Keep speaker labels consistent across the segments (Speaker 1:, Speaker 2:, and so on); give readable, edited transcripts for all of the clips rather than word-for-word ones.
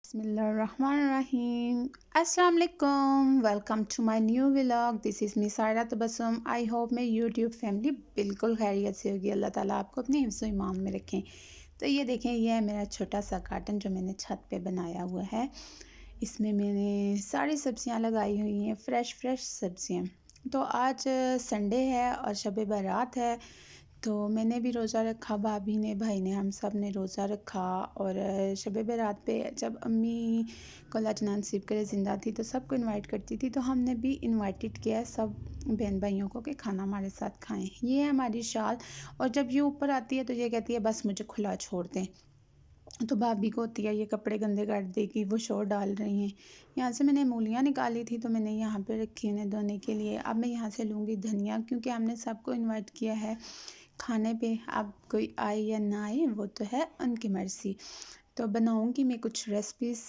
Speaker 1: Bismillahirrahmanirrahim. Assalamu alaikum. Welcome to my new vlog. This is Miss Saira Tabassum. I hope मेरी YouTube family बिल्कुल खैरियत से होगी। अल्लाह ताला आपको अपने हिफ्ज़ व ईमान में रखें। तो ये देखें, ये है मेरा छोटा सा गार्डन जो मैंने छत पे बनाया हुआ है। इसमें मैंने सारी सब्जियां लगाई हुई हैं, फ़्रेश फ़्रेश सब्जियां। तो आज संडे है और शब बारात है, तो मैंने भी रोज़ा रखा, भाभी ने, भाई ने, हम सब ने रोज़ा रखा। और शब बारात पे जब अम्मी को अल्लाह जन्नत नसीब करे ज़िंदा थी तो सबको इनवाइट करती थी, तो हमने भी इनवाइटेड किया है सब बहन भाइयों को कि खाना हमारे साथ खाएं। ये है हमारी शाल। और जब ये ऊपर आती है तो ये कहती है बस मुझे खुला छोड़ दें। तो भाभी को होती है ये कपड़े गंदे कर देगी, वो शोर डाल रही हैं। यहाँ से मैंने मूलियाँ निकाली थी तो मैंने यहाँ पे रखी उन्हें धोने के लिए। अब मैं यहाँ से लूँगी धनिया, क्योंकि हमने सबको इनवाइट किया है खाने पे। अब कोई आए या ना आए वो तो है उनकी मर्ज़ी। तो बनाऊँगी मैं कुछ रेसिपीज़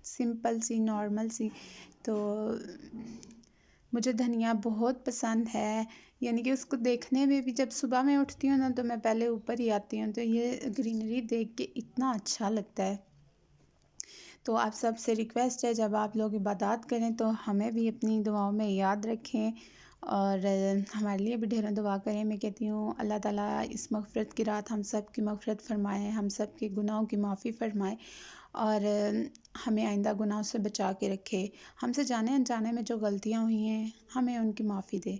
Speaker 1: सिंपल सी, नॉर्मल सी। तो मुझे धनिया बहुत पसंद है, यानी कि उसको देखने में भी जब सुबह में उठती हूँ ना तो मैं पहले ऊपर ही आती हूँ, तो ये ग्रीनरी देख के इतना अच्छा लगता है। तो आप सबसे रिक्वेस्ट है, जब आप लोग इबादत करें तो हमें भी अपनी दुआओं में याद रखें और हमारे लिए भी ढेरों दुआ करें। मैं कहती हूँ अल्लाह ताला इस मग़फ़िरत की रात हम सब की मग़फ़िरत फ़रमाए, हम सब के गुनाहों की माफ़ी फ़रमाए और हमें आइंदा गुनाहों से बचा के रखे। हमसे जाने अनजाने में जो गलतियाँ हुई हैं हमें उनकी माफ़ी दे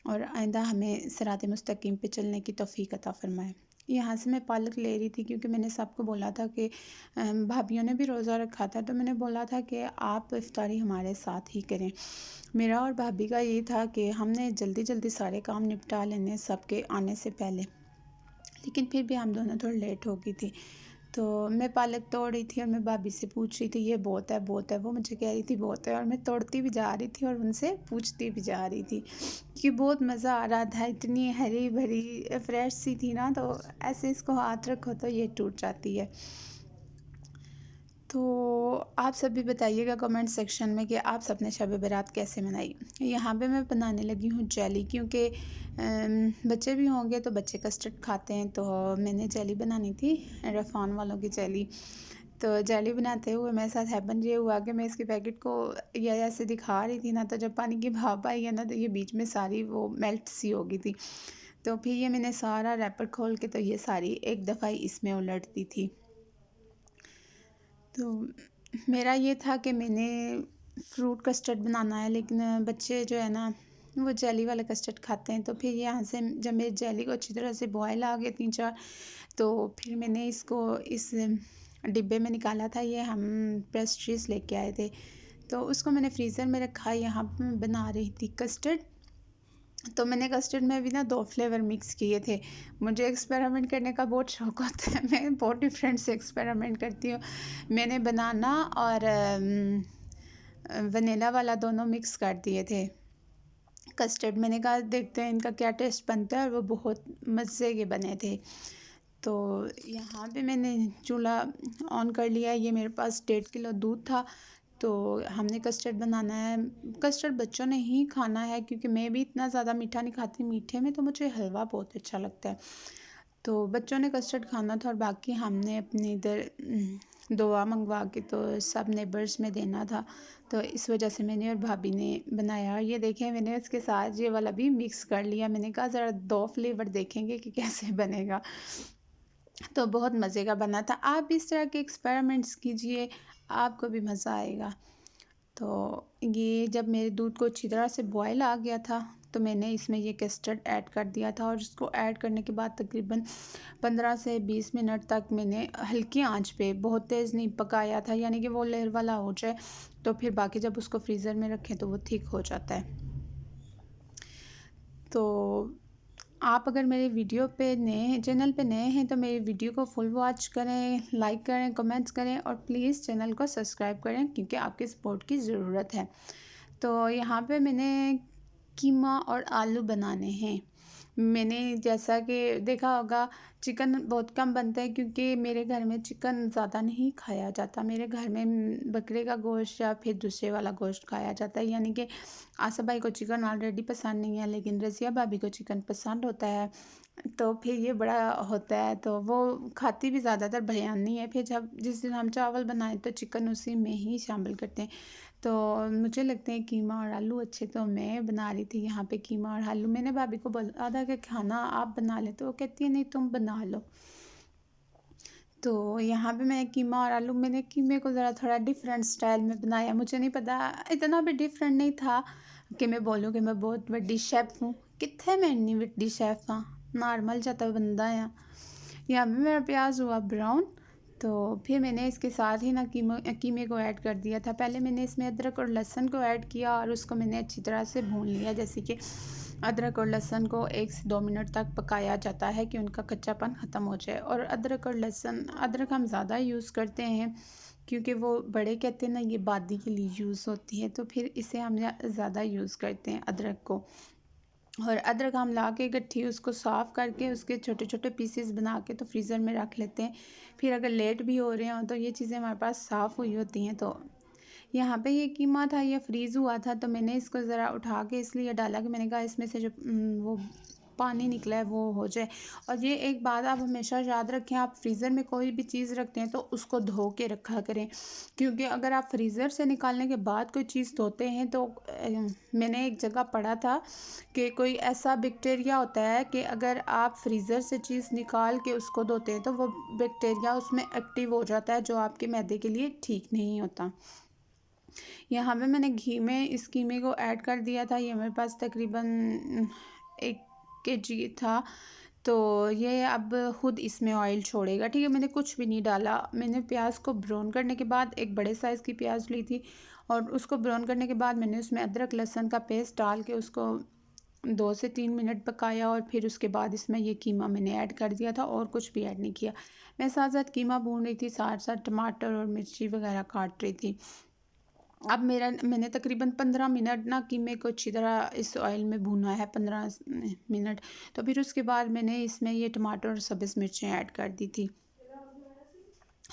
Speaker 1: और आइंदा हमें सिरात मुस्तकीम पे चलने की तौफ़ीक अता फ़रमाए। यहाँ से मैं पालक ले रही थी क्योंकि मैंने सबको बोला था कि भाभीयों ने भी रोज़ा रखा था, तो मैंने बोला था कि आप इफ्तारी हमारे साथ ही करें। मेरा और भाभी का ये था कि हमने जल्दी जल्दी सारे काम निपटा लेने सबके आने से पहले, लेकिन फिर भी हम दोनों थोड़ा लेट हो गई थी। तो मैं पालक तोड़ रही थी और मैं भाभी से पूछ रही थी ये बहुत है बहुत है, वो मुझे कह रही थी बहुत है, और मैं तोड़ती भी जा रही थी और उनसे पूछती भी जा रही थी कि बहुत मज़ा आ रहा था। इतनी हरी भरी फ्रेश सी थी ना, तो ऐसे इसको हाथ रखो तो ये टूट जाती है। तो आप सब भी बताइएगा कमेंट सेक्शन में कि आप सब ने शब बारात कैसे मनाई। यहाँ पे मैं बनाने लगी हूँ जेली, क्योंकि बच्चे भी होंगे तो बच्चे कस्टर्ड खाते हैं, तो मैंने जेली बनानी थी, रफ़ान वालों की जेली। तो जेली बनाते हुए मेरे साथ हैपन ये हुआ कि मैं इसके पैकेट को ये ऐसे दिखा रही थी ना, तो जब पानी की भाप आई है ना तो ये बीच में सारी वो मेल्ट सी हो गई थी। तो फिर ये मैंने सारा रैपर खोल के तो ये सारी एक दफ़ा ही इसमें उलट दी थी। तो मेरा ये था कि मैंने फ्रूट कस्टर्ड बनाना है, लेकिन बच्चे जो है ना वो जेली वाला कस्टर्ड खाते हैं। तो फिर यहाँ से जब मेरी जेली को अच्छी तरह से बॉयल आ गए 3-4, तो फिर मैंने इसको इस डिब्बे में निकाला था। ये हम पेस्ट्रीज लेके आए थे, तो उसको मैंने फ्रीज़र में रखा। यहाँ पर मैं बना रही थी कस्टर्ड, तो मैंने कस्टर्ड में भी ना 2 फ्लेवर मिक्स किए थे। मुझे एक्सपेरिमेंट करने का बहुत शौक़ होता है, मैं बहुत डिफरेंट से एक्सपेरिमेंट करती हूँ। मैंने बनाना और वनीला वाला दोनों मिक्स कर दिए थे कस्टर्ड। मैंने कहा देखते हैं इनका क्या टेस्ट बनता है, और वो बहुत मज़े के बने थे। तो यहाँ पे मैंने चूल्हा ऑन कर लिया। ये मेरे पास 1.5 किलो दूध था, तो हमने कस्टर्ड बनाना है। कस्टर्ड बच्चों ने ही खाना है, क्योंकि मैं भी इतना ज़्यादा मीठा नहीं खाती, मीठे में तो मुझे हलवा बहुत अच्छा लगता है। तो बच्चों ने कस्टर्ड खाना था और बाकी हमने अपने इधर दुआ मंगवा के तो सब नेबर्स में देना था, तो इस वजह से मैंने और भाभी ने बनाया। और ये देखें मैंने उसके साथ ये वाला भी मिक्स कर लिया। मैंने कहा ज़रा 2 फ्लेवर देखेंगे कि कैसे बनेगा, तो बहुत मज़े का बना था। आप भी इस तरह के एक्सपेरिमेंट्स कीजिए, आपको भी मज़ा आएगा। तो ये जब मेरे दूध को अच्छी तरह से बॉयल आ गया था, तो मैंने इसमें ये कस्टर्ड ऐड कर दिया था, और इसको ऐड करने के बाद तकरीबन 15 से 20 मिनट तक मैंने हल्की आंच पे, बहुत तेज़ नहीं पकाया था, यानी कि वो लेयर वाला हो जाए। तो फिर बाकी जब उसको फ्रीज़र में रखें तो वो थिक हो जाता है। तो आप अगर मेरे वीडियो पे नए चैनल पे नए हैं तो मेरी वीडियो को फुल वॉच करें, लाइक करें, कमेंट्स करें और प्लीज़ चैनल को सब्सक्राइब करें, क्योंकि आपके सपोर्ट की ज़रूरत है। तो यहाँ पे मैंने कीमा और आलू बनाने हैं। मैंने जैसा कि देखा होगा चिकन बहुत कम बनता है, क्योंकि मेरे घर में चिकन ज़्यादा नहीं खाया जाता। मेरे घर में बकरे का गोश्त या फिर दूसरे वाला गोश्त खाया जाता है, यानी कि आसा भाई को चिकन ऑलरेडी पसंद नहीं है, लेकिन रज़िया भाभी को चिकन पसंद होता है। तो फिर ये बड़ा होता है, तो वो खाती भी ज़्यादातर बिरयानी है। फिर जब जिस दिन हम चावल बनाएं तो चिकन उसी में ही शामिल करते हैं। तो मुझे लगते हैं कीमा और आलू अच्छे, तो मैं बना रही थी यहाँ पे कीमा और आलू। मैंने भाभी को बोला था कि खाना आप बना ले, तो वो कहती है नहीं तुम बना लो। तो यहाँ पे मैं कीमा और आलू, मैंने कीमे को ज़रा थोड़ा डिफरेंट स्टाइल में बनाया। मुझे नहीं पता, इतना भी डिफरेंट नहीं था कि मैं बोलूँ कि मैं बहुत बड़ी शेफ़ हूँ। कित्थे मैं इन्नी बड़ी शेफ़ हाँ, नॉर्मल जा तो बंदा आ। यहाँ पे मेरा प्याज हुआ ब्राउन, तो फिर मैंने इसके साथ ही ना कीमे को ऐड कर दिया था। पहले मैंने इसमें अदरक और लहसुन को ऐड किया और उसको मैंने अच्छी तरह से भून लिया। जैसे कि अदरक और लहसुन को 1 से 2 मिनट तक पकाया जाता है कि उनका कच्चापन ख़त्म हो जाए। और अदरक और लहसुन, अदरक हम ज़्यादा यूज़ करते हैं क्योंकि वो बड़े कहते हैं ना ये बादी के लिए यूज़ होती है, तो फिर इसे हम ज़्यादा यूज़ करते हैं अदरक को। और अदरक हम ला के गट्ठी उसको साफ़ करके उसके छोटे छोटे पीसेस बना के तो फ्रीज़र में रख लेते हैं। फिर अगर लेट भी हो रहे हों तो ये चीज़ें हमारे पास साफ़ हुई होती हैं। तो यहाँ पे ये कीमा था, ये फ्रीज़ हुआ था, तो मैंने इसको ज़रा उठा के इसलिए डाला कि मैंने कहा इसमें से जो वो पानी निकला है वो हो जाए। और ये एक बात आप हमेशा याद रखें, आप फ्रीज़र में कोई भी चीज़ रखते हैं तो उसको धो के रखा करें, क्योंकि अगर आप फ्रीज़र से निकालने के बाद कोई चीज़ धोते हैं तो मैंने एक जगह पढ़ा था कि कोई ऐसा बैक्टीरिया होता है कि अगर आप फ्रीज़र से चीज़ निकाल के उसको धोते हैं तो वो बैक्टीरिया उसमें एक्टिव हो जाता है, जो आपके मैदे के लिए ठीक नहीं होता। यहाँ पे मैंने घी में इस कीमे को ऐड कर दिया था। ये मेरे पास तकरीबन 1 केजी था। तो ये अब खुद इसमें ऑयल छोड़ेगा, ठीक है। मैंने कुछ भी नहीं डाला। मैंने प्याज को ब्राउन करने के बाद एक बड़े साइज़ की प्याज ली थी और उसको ब्राउन करने के बाद मैंने उसमें अदरक लहसुन का पेस्ट डाल के उसको 2 से 3 मिनट पकाया और फिर उसके बाद इसमें ये कीमा मैंने ऐड कर दिया था और कुछ भी ऐड नहीं किया। मैं साथ साथ कीमा भून रही थी, साथ साथ टमाटर और मिर्ची वगैरह काट रही थी। अब मैंने तकरीबन 15 मिनट ना कीमे को अच्छी तरह इस ऑयल में भूना है, 15 मिनट। तो फिर उसके बाद मैंने इसमें ये टमाटर और सब्ज़ मिर्चें ऐड कर दी थी।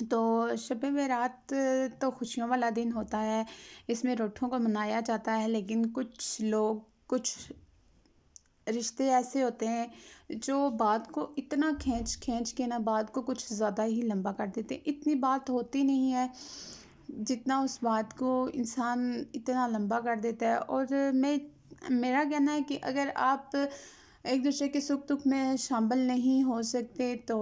Speaker 1: तो शब बारात तो खुशियों वाला दिन होता है, इसमें रोटियों को मनाया जाता है, लेकिन कुछ लोग, कुछ रिश्ते ऐसे होते हैं जो बात को इतना खींच खींच के ना बात को कुछ ज़्यादा ही लंबा कर देते हैं। इतनी बात होती नहीं है जितना उस बात को इंसान इतना लंबा कर देता है। और मेरा कहना है कि अगर आप एक दूसरे के सुख दुख में शामिल नहीं हो सकते तो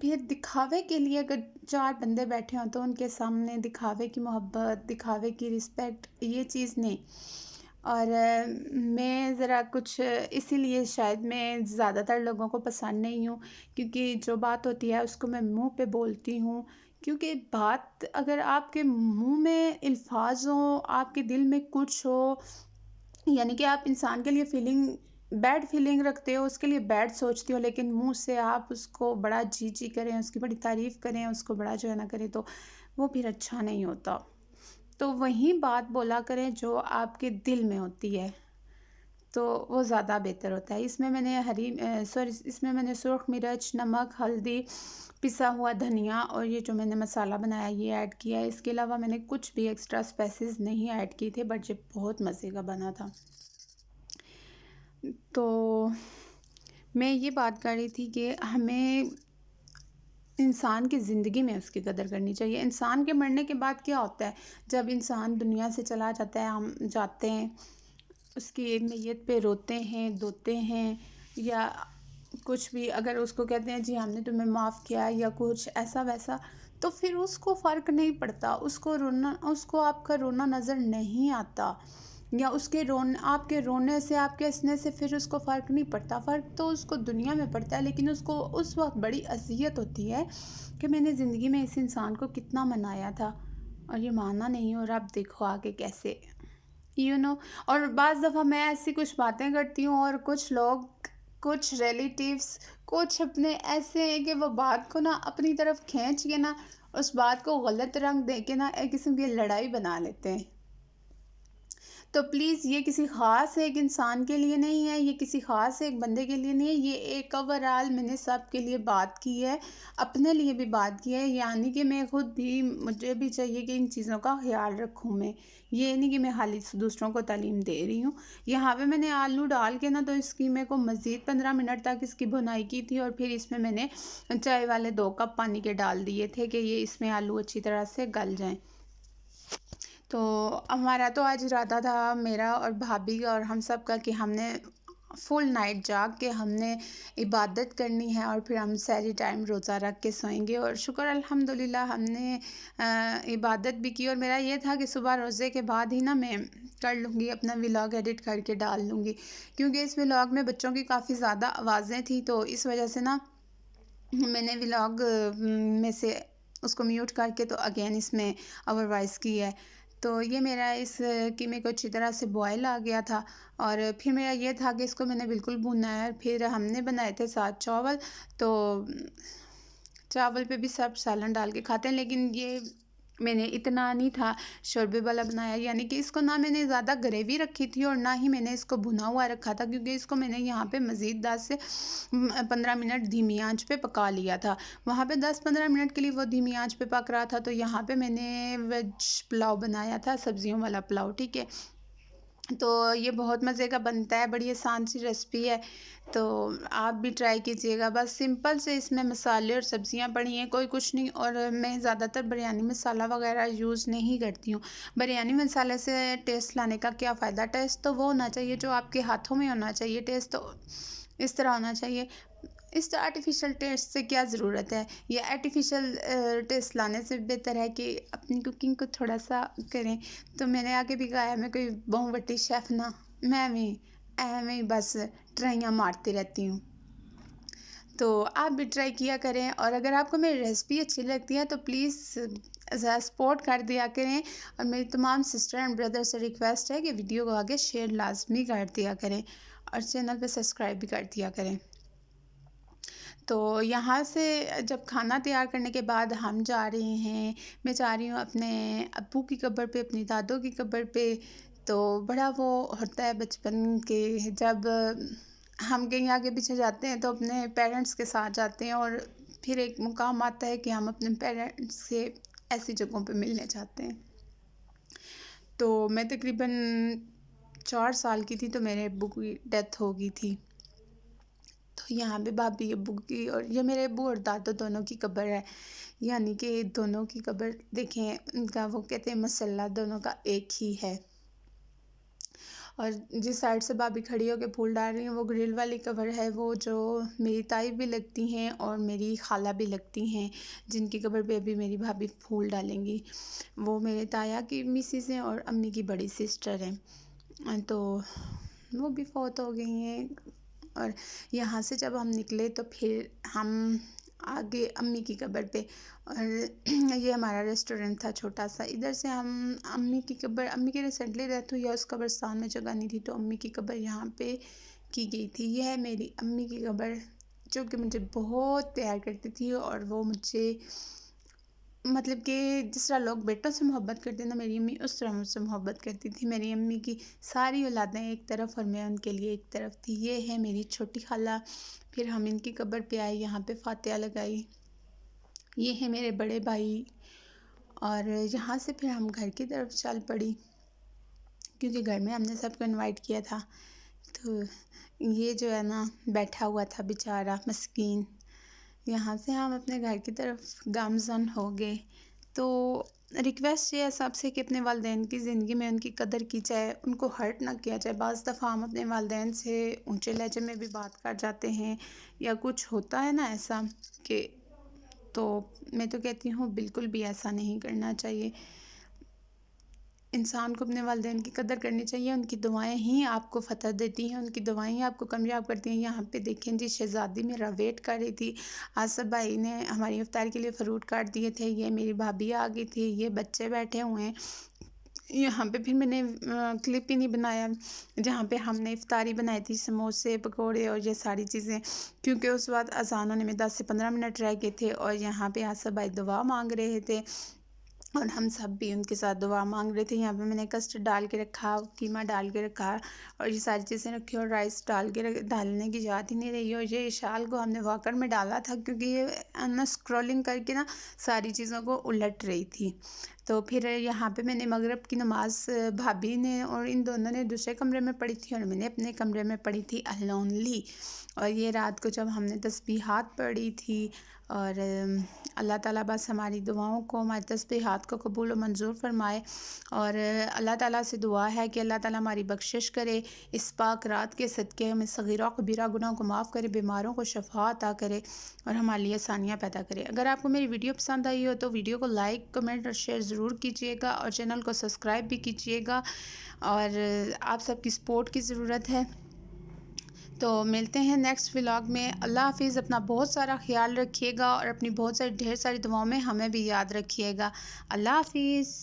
Speaker 1: फिर दिखावे के लिए अगर 4 बंदे बैठे हों तो उनके सामने दिखावे की मोहब्बत, दिखावे की रिस्पेक्ट, ये चीज़ नहीं। और मैं ज़रा कुछ इसीलिए शायद मैं ज़्यादातर लोगों को पसंद नहीं हूँ, क्योंकि जो बात होती है उसको मैं मुंह पे बोलती हूँ। क्योंकि बात अगर आपके मुंह में अल्फाज हों, आपके दिल में कुछ हो, यानी कि आप इंसान के लिए बैड फीलिंग रखते हो, उसके लिए बैड सोचते हो, लेकिन मुंह से आप उसको बड़ा जी जी करें, उसकी बड़ी तारीफ़ करें, उसको बड़ा जो है ना करें, तो वो फिर अच्छा नहीं होता। तो वही बात बोला करें जो आपके दिल में होती है, तो वो ज़्यादा बेहतर होता है। इसमें मैंने सुर्ख मिर्च, नमक, हल्दी, पिसा हुआ धनिया और ये जो मैंने मसाला बनाया ये ऐड किया है। इसके अलावा मैंने कुछ भी एक्स्ट्रा स्पाइसेस नहीं ऐड किए थे, बट ये बहुत मज़े का बना था। तो मैं ये बात कर रही थी कि हमें इंसान की ज़िंदगी में उसकी कदर करनी चाहिए। इंसान के मरने के बाद क्या होता है, जब इंसान दुनिया से चला जाता है, हम जाते हैं उसकी मैयत पे रोते हैं, धोते हैं, या कुछ भी अगर उसको कहते हैं जी हमने तुम्हें माफ़ किया या कुछ ऐसा वैसा, तो फिर उसको फ़र्क नहीं पड़ता, उसको आपका रोना नज़र नहीं आता, या उसके आपके रोने से, आपके हंसने से फिर उसको फ़र्क नहीं पड़ता। फ़र्क तो उसको दुनिया में पड़ता है, लेकिन उसको उस वक्त बड़ी अज़ियत होती है कि मैंने ज़िंदगी में इस इंसान को कितना मनाया था और ये माना नहीं, और अब देखो आगे कैसे, यू नो। और बाज़ दफ़ा मैं ऐसी कुछ बातें करती हूँ और कुछ लोग, कुछ रिलेटिव्स, कुछ अपने ऐसे हैं कि वो बात को ना अपनी तरफ खींच के ना उस बात को गलत रंग दे के ना एक किस्म की लड़ाई बना लेते हैं। तो प्लीज़ ये किसी ख़ास एक इंसान के लिए नहीं है, ये किसी ख़ास एक बंदे के लिए नहीं है, ये एक ओवरऑल मैंने सबके लिए बात की है, अपने लिए भी बात की है, यानी कि मैं खुद भी मुझे भी चाहिए कि इन चीज़ों का ख़्याल रखूँ मैं। ये नहीं कि मैं खाली दूसरों को तालीम दे रही हूँ। यहाँ पे मैंने आलू डाल के ना तो इसकी मेरे को मज़ीद 15 मिनट तक इसकी भुनाई की थी और फिर इसमें मैंने चाय वाले 2 कप पानी के डाल दिए थे कि ये इसमें आलू अच्छी तरह से गल जाएँ। तो हमारा तो आज इरादा था मेरा और भाभी का और हम सब का कि हमने फुल नाइट जाग के हमने इबादत करनी है और फिर हम सहरी टाइम रोज़ा रख के सोएंगे और शुक्र अल्हम्दुलिल्लाह हमने इबादत भी की और मेरा ये था कि सुबह रोज़े के बाद ही ना मैं कर लूँगी अपना व्लॉग एडिट करके डाल लूँगी, क्योंकि इस व्लॉग में बच्चों की काफ़ी ज़्यादा आवाज़ें थी तो इस वजह से ना मैंने व्लॉग में से उसको म्यूट करके तो अगेन इसमें अवर वॉइस की है। तो ये मेरा इस कि मेरे को अच्छी तरह से बॉयल आ गया था और फिर मेरा ये था कि इसको मैंने बिल्कुल भूना है। फिर हमने बनाए थे साथ चावल, तो चावल पे भी सब सालन डाल के खाते हैं, लेकिन ये मैंने इतना नहीं था शोरबे वाला बनाया, यानी कि इसको ना मैंने ज़्यादा ग्रेवी रखी थी और ना ही मैंने इसको भुना हुआ रखा था, क्योंकि इसको मैंने यहाँ पे मज़ीद 10 से 15 मिनट धीमी आंच पे पका लिया था। वहाँ पे 10-15 मिनट के लिए वो धीमी आंच पे पक रहा था, तो यहाँ पे मैंने वेज पुलाव बनाया था, सब्जियों वाला पुलाव, ठीक है। तो ये बहुत मज़े का बनता है, बड़ी आसान सी रेसिपी है, तो आप भी ट्राई कीजिएगा। बस सिंपल से इसमें मसाले और सब्जियां पड़ी हैं, कोई कुछ नहीं। और मैं ज़्यादातर बिरयानी मसाला वगैरह यूज़ नहीं करती हूँ। बिरयानी मसाले से टेस्ट लाने का क्या फ़ायदा, टेस्ट तो वो होना चाहिए जो आपके हाथों में होना चाहिए, टेस्ट तो इस तरह होना चाहिए। इस आर्टिफ़िशियल टेस्ट से क्या ज़रूरत है, ये आर्टिफ़िशियल टेस्ट लाने से बेहतर है कि अपनी कुकिंग को थोड़ा-सा करें। तो मैंने आगे भी कहा है मैं कोई बहुत बड़ी शेफ़ ना, मैं भी एवें ही बस ट्राइयाँ मारती रहती हूँ। तो आप भी ट्राई किया करें और अगर आपको मेरी रेसिपी अच्छी लगती है तो प्लीज़ ज़रा सपोर्ट कर दिया करें और मेरी तमाम सिस्टर एंड ब्रदर से रिक्वेस्ट है कि वीडियो को आगे शेयर लाज़मी कर दिया करें और चैनल पे सब्सक्राइब भी कर दिया करें। तो यहाँ से जब खाना तैयार करने के बाद हम जा रहे हैं, मैं जा रही हूँ अपने अब्बू की कब्र पे, अपनी दादों की कब्र पे। तो बड़ा वो होता है बचपन के, जब हम कहीं आगे पीछे जाते हैं तो अपने पेरेंट्स के साथ जाते हैं और फिर एक मुकाम आता है कि हम अपने पेरेंट्स से ऐसी जगहों पे मिलने जाते हैं। तो मैं तकरीबन 4 साल की थी तो मेरे अब्बू की डेथ हो गई थी। तो यहाँ पे भाभी अब्बू की और ये मेरे अब्बू और दादा दोनों की कब्र है, यानी कि दोनों की कब्र देखें, उनका वो कहते हैं मसल्ला दोनों का एक ही है। और जिस साइड से भाभी खड़ी होकर फूल डाल रही हैं वो ग्रिल वाली कब्र है, वो जो मेरी ताई भी लगती हैं और मेरी खाला भी लगती हैं, जिनकी कब्र पे अभी मेरी भाभी फूल डालेंगी। वो मेरे ताया की मिसेस हैं और अम्मी की बड़ी सिस्टर हैं। तो वो भी फौत हो गई हैं। और यहाँ से जब हम निकले तो फिर हम आगे अम्मी की कब्र पे, और ये हमारा रेस्टोरेंट था छोटा सा, इधर से हम अम्मी की कब्र, अम्मी की रिसेंटली डेथ हुई है, उस कब्रिस्तान में जगह नहीं थी तो अम्मी की कब्र यहाँ पे की गई थी। यह है मेरी अम्मी की कब्र, जो कि मुझे बहुत प्यार करती थी और वो मुझे मतलब कि जिस तरह लोग बेटों से मोहब्बत करते हैं ना, मेरी अम्मी उस तरह मुझसे मोहब्बत करती थी। मेरी अम्मी की सारी औलादें एक तरफ और मैं उनके लिए एक तरफ थी। ये है मेरी छोटी खाला। फिर हम इनकी कब्र पे आए, यहाँ पे फातिहा लगाई। ये है मेरे बड़े भाई। और यहाँ से फिर हम घर की तरफ चल पड़ी, क्योंकि घर में हमने सबको इनवाइट किया था। तो ये जो है ना बैठा हुआ था बेचारा मस्कीन। यहाँ से हम अपने घर की तरफ गामज़न हो गए। तो रिक्वेस्ट ये है सबसे कि अपने वालिदैन की ज़िंदगी में उनकी कदर की जाए, उनको हर्ट ना किया जाए। बाज़ दफ़ा हम अपने वालिदैन से ऊंचे लहजे में भी बात कर जाते हैं या कुछ होता है ना ऐसा कि, तो मैं तो कहती हूँ बिल्कुल भी ऐसा नहीं करना चाहिए। इंसान को अपने वालिदैन की कदर करनी चाहिए, उनकी दुआएं ही आपको फ़तह देती हैं, उनकी दुआएं ही आपको कामयाब करती हैं। यहाँ पे देखें जी, शहज़ादी मेरा वेट कर रही थी, आसफ़ भाई ने हमारी इफ्तार के लिए फ़्रूट काट दिए थे, ये मेरी भाभी आ गई थी, ये बच्चे बैठे हुए हैं। यहाँ पे फिर मैंने क्लिप ही नहीं बनाया जहाँ पे हमने इफ्तारी बनाई थी, समोसे पकोड़े और ये सारी चीज़ें, क्योंकि उस वक्त अज़ान होने में 10 से 15 मिनट रह गए थे और यहाँ पे आसफ़ भाई दुआ मांग रहे थे। और हम सब भी उनके साथ दुआ मांग रहे थे। यहाँ पे मैंने कस्टर्ड डाल के रखा, कीमा डाल के रखा और ये सारी चीज़ें रखी और राइस डाल के डालने की याद ही नहीं रही। और ये इशाल को हमने वॉकर में डाला था क्योंकि ये ना स्क्रॉलिंग करके ना सारी चीज़ों को उलट रही थी। तो फिर यहाँ पे मैंने मगरिब की नमाज़ भाभी ने और इन दोनों ने दूसरे कमरे में पढ़ी थी और मैंने अपने कमरे में पढ़ी थी अलोनली। और ये रात को जब हमने तस्बीहात पढ़ी थी और अल्लाह ताला बस हमारी दुआओं को, हमारी तस्बीहात को कबूल और मंजूर फरमाए। और अल्लाह ताला से दुआ है कि अल्लाह ताला हमारी बख्शिश करे, इस पाक रात के सदक़े हमें सगीरा कबीरा गुनाहों को माफ़ करे, बीमारों को शफ़ा अता करे और हमारे लिए आसानियाँ पैदा करे। अगर आपको मेरी वीडियो पसंद आई हो तो वीडियो को लाइक, कमेंट और शेयर ज़रूर कीजिएगा और चैनल को सब्सक्राइब भी कीजिएगा। और आप सबकी सपोर्ट की ज़रूरत है। तो मिलते हैं नेक्स्ट व्लॉग में। अल्लाह हाफिज़। अपना बहुत सारा ख्याल रखिएगा और अपनी बहुत सारी ढेर सारी दुआओं में हमें भी याद रखिएगा। अल्लाह हाफिज़।